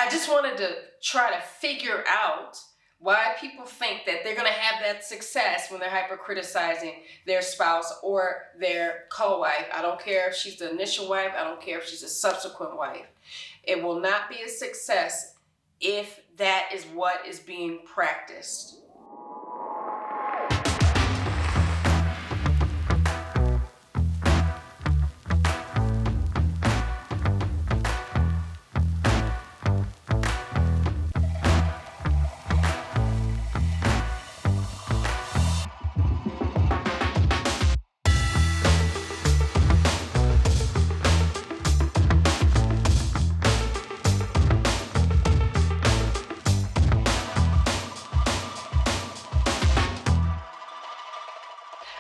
I just wanted to try to figure out why people think that they're going to have that success when they're hyper-criticizing their spouse or their co-wife. I don't care if she's the initial wife. I don't care if she's a subsequent wife. It will not be a success if that is what is being practiced.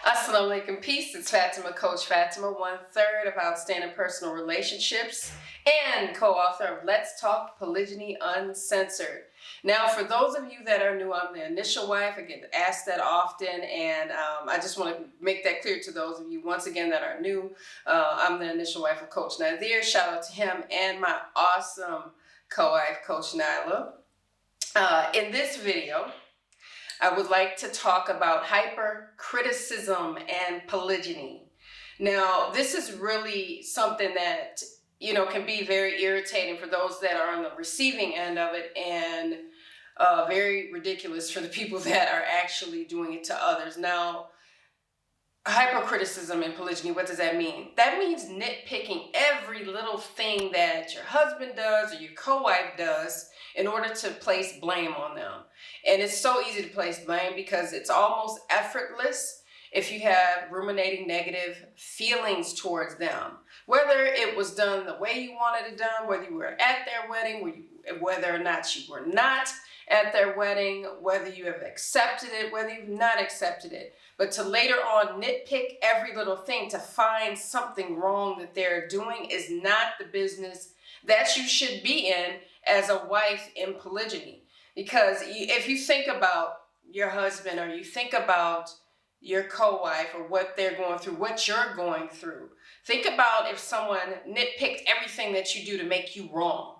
Assalamu alaikum, peace. It's Fatimah, Coach Fatimah, 1/3 of Outstanding Personal Relationships and co-author of Let's Talk Polygyny Uncensored. Now, for those of you that are new, I'm the initial wife. I get asked that often, and I just want to make that clear to those of you, once again, that are new. I'm the initial wife of Coach Nazir. Shout out to him and my awesome co-wife, Coach Nyla. In this video, I would like to talk about hypercriticism and polygyny. Now, this is really something that, can be very irritating for those that are on the receiving end of it, and very ridiculous for the people that are actually doing it to others. Now, hypercriticism and polygyny, what does that mean? That means nitpicking every little thing that your husband does or your co-wife does in order to place blame on them. And it's so easy to place blame because it's almost effortless if you have ruminating negative feelings towards them. Whether it was done the way you wanted it done, whether you were at their wedding, whether or not you were not at their wedding, whether you have accepted it, whether you've not accepted it. But to later on nitpick every little thing to find something wrong that they're doing is not the business that you should be in as a wife in polygyny. Because if you think about your husband or you think about your co-wife or what they're going through, what you're going through, think about if someone nitpicked everything that you do to make you wrong.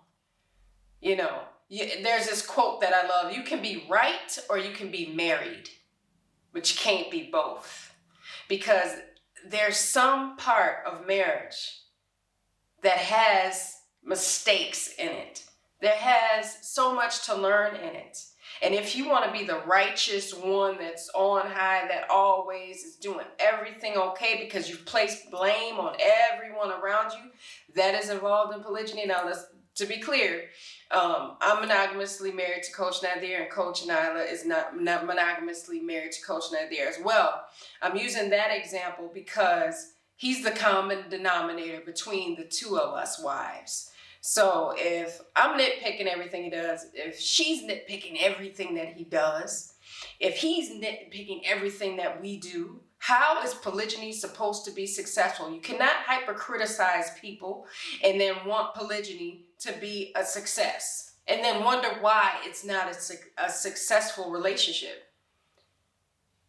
There's this quote that I love: you can be right or you can be married, but you can't be both. Because there's some part of marriage that has mistakes in it. There has so much to learn in it. And if you want to be the righteous one that's on high, that always is doing everything okay because you've placed blame on everyone around you, that is involved in polygyny. Now, to be clear, I'm monogamously married to Coach Nazir, and Coach Nyla is not monogamously married to Coach Nazir as well. I'm using that example because he's the common denominator between the two of us wives. So if I'm nitpicking everything he does, if she's nitpicking everything that he does, if he's nitpicking everything that we do, how is polygyny supposed to be successful? You cannot hyper-criticize people and then want polygyny to be a success and then wonder why it's not a successful relationship.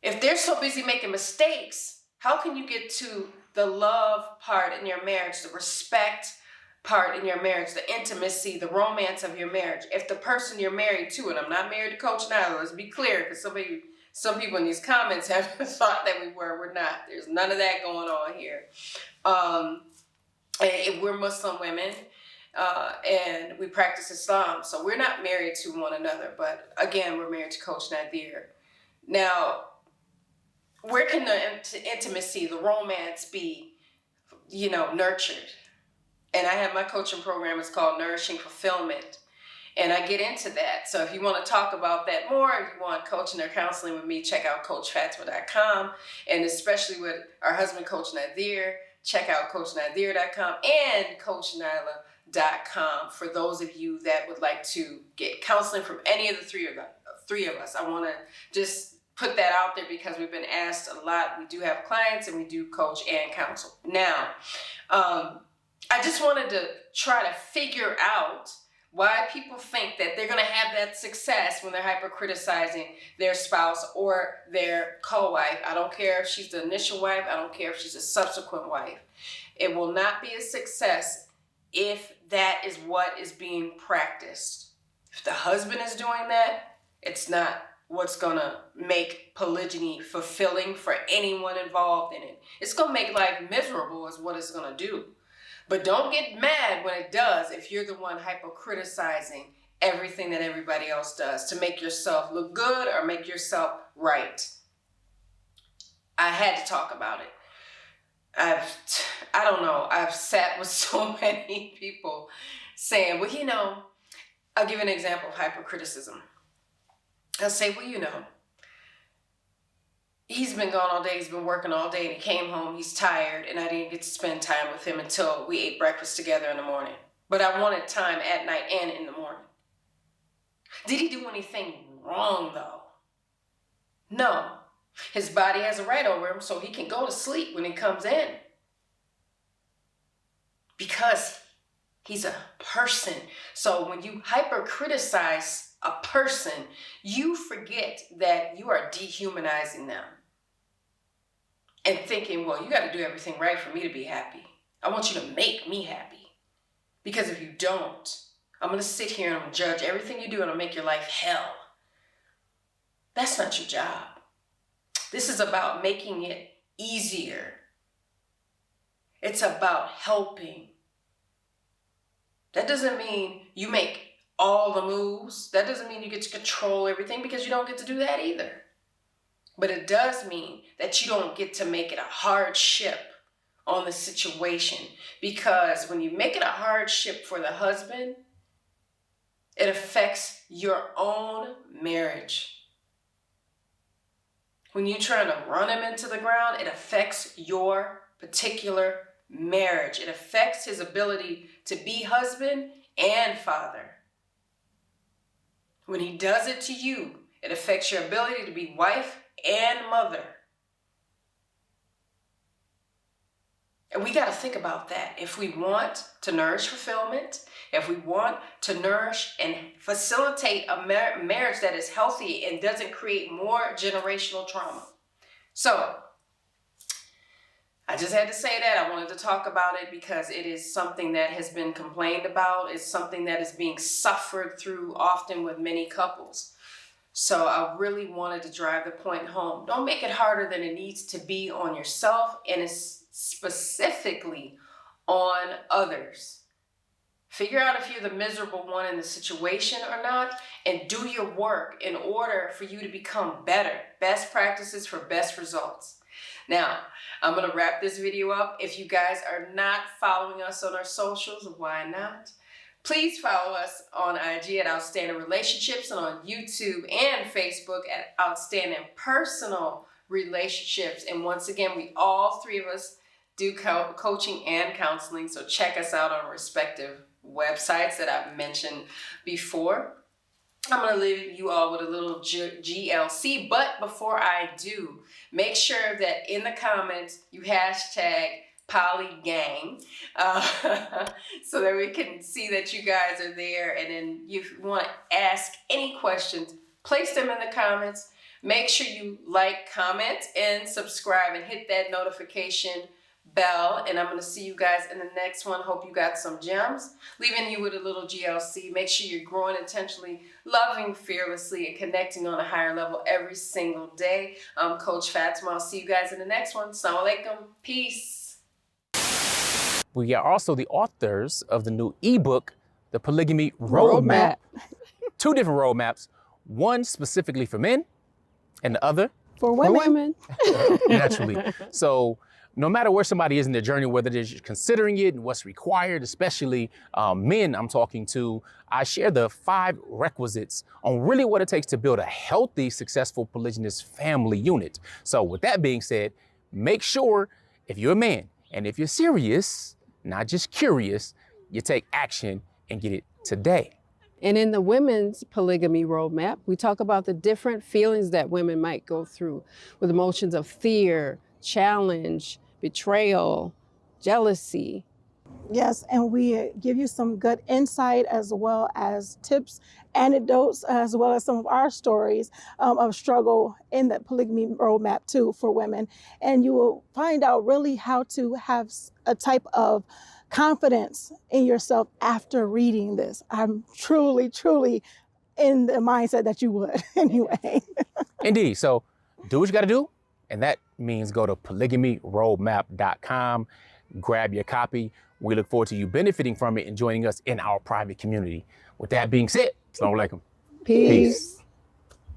If they're so busy making mistakes, how can you get to the love part in your marriage, the respect part in your marriage, the intimacy, the romance of your marriage? If the person you're married to, and I'm not married to Coach Nyla, let's be clear, because some people in these comments have thought that we're not. There's none of that going on here. We're Muslim women, and we practice Islam, so we're not married to one another, but again, we're married to Coach Nazir. Now, where can the intimacy, the romance be, nurtured? And I have my coaching program, it's called Nourishing Fulfillment. And I get into that. So if you want to talk about that more, if you want coaching or counseling with me, check out CoachFatimah.com. And especially with our husband, Coach Nazir, check out CoachNazir.com and CoachNyla.com for those of you that would like to get counseling from any of the three of us. I want to just put that out there because we've been asked a lot. We do have clients and we do coach and counsel. Now, I just wanted to try to figure out why people think that they're going to have that success when they're hyper-criticizing their spouse or their co-wife. I don't care if she's the initial wife. I don't care if she's a subsequent wife. It will not be a success if that is what is being practiced. If the husband is doing that, it's not what's gonna make polygyny fulfilling for anyone involved in it. It's gonna make life miserable is what it's gonna do. But don't get mad when it does if you're the one hyper-criticizing everything that everybody else does to make yourself look good or make yourself right. I had to talk about it. I don't know, I've sat with so many people saying, well, you know, I'll give an example of hypercriticism. I'll say, well, you know, he's been gone all day, he's been working all day, and he came home, he's tired, and I didn't get to spend time with him until we ate breakfast together in the morning. But I wanted time at night and in the morning. Did he do anything wrong, though? No. His body has a right over him, so he can go to sleep when he comes in. Because he's a person. So when you hyper-criticize a person, you forget that you are dehumanizing them. And thinking, well, you got to do everything right for me to be happy. I want you to make me happy. Because if you don't, I'm going to sit here and I'm going to judge everything you do and I'll make your life hell. That's not your job. This is about making it easier. It's about helping. That doesn't mean you make all the moves. That doesn't mean you get to control everything, because you don't get to do that either. But it does mean that you don't get to make it a hardship on the situation, because when you make it a hardship for the husband, it affects your own marriage. When you're trying to run him into the ground, it affects your particular marriage. It affects his ability to be husband and father. When he does it to you, it affects your ability to be wife and mother. And we got to think about that. If we want to nourish fulfillment, if we want to nourish and facilitate a marriage that is healthy and doesn't create more generational trauma. So, I just had to say that. I wanted to talk about it because it is something that has been complained about. It's something that is being suffered through often with many couples. So I really wanted to drive the point home. Don't make it harder than it needs to be on yourself, and it's specifically on others. Figure out if you're the miserable one in the situation or not, and do your work in order for you to become better. Best practices for best results. Now, I'm going to wrap this video up. If you guys are not following us on our socials, why not? Please follow us on IG at Outstanding Relationships, and on YouTube and Facebook at Outstanding Personal Relationships. And once again, we all three of us do coaching and counseling, so check us out on respective websites that I've mentioned before. I'm going to leave you all with a little GLC, but before I do, make sure that in the comments you hashtag polygang, so that we can see that you guys are there. And then if you want to ask any questions, place them in the comments. Make sure you like, comment, and subscribe, and hit that notification bell. And I'm going to see you guys in the next one. Hope you got some gems. Leaving you with a little GLC. Make sure you're growing intentionally, loving fearlessly, and connecting on a higher level every single day. I'm Coach Fatimah. I'll see you guys in the next one. Assalamu alaikum. Peace. We are also the authors of the new ebook, The Polygamy Roadmap. Two different roadmaps, one specifically for men and the other for women. Naturally. So no matter where somebody is in their journey, whether they're considering it and what's required, especially men I'm talking to, I share the 5 requisites on really what it takes to build a healthy, successful polygynous family unit. So with that being said, make sure if you're a man and if you're serious, not just curious, you take action and get it today. And in the women's polygamy roadmap, we talk about the different feelings that women might go through with emotions of fear, challenge, betrayal, jealousy. Yes, and we give you some good insight as well as tips, anecdotes, as well as some of our stories of struggle in the polygamy roadmap too for women. And you will find out really how to have a type of confidence in yourself after reading this. I'm truly, truly in the mindset that you would anyway. Indeed. So do what you got to do. And that means go to polygamyroadmap.com, grab your copy. We look forward to you benefiting from it and joining us in our private community. With that being said, Assalamu alaikum. Peace.